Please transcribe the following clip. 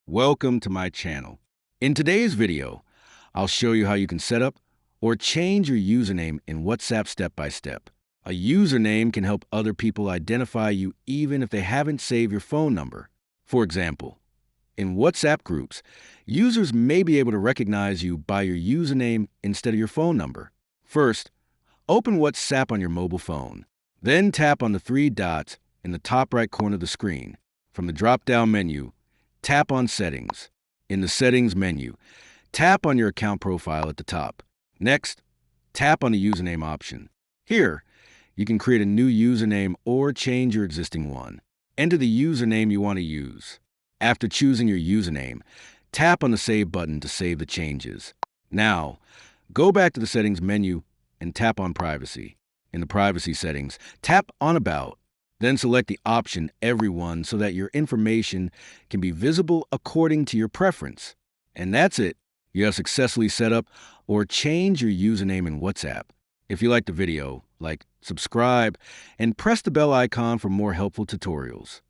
Welcome to my channel. In today's video, I'll show you how you can set up or change your username in WhatsApp step by step. A username can help other people identify you even if they haven't saved your phone number. For example, in WhatsApp groups, users may be able to recognize you by your username instead of your phone number. First, open WhatsApp on your mobile phone. Then tap on the three dots in the top right corner of the screen. From the drop-down menu, tap on Settings. In the Settings menu, tap on your account profile at the top. Next, tap on the username option. Here, you can create a new username or change your existing one. Enter the username you want to use. After choosing your username, tap on the Save button to save the changes. Now, go back to the Settings menu and tap on Privacy. In the Privacy settings, tap on About. Then select the option Everyone so that your information can be visible according to your preference. And that's it. You have successfully set up or changed your username in WhatsApp. If you liked the video, like, subscribe, and press the bell icon for more helpful tutorials.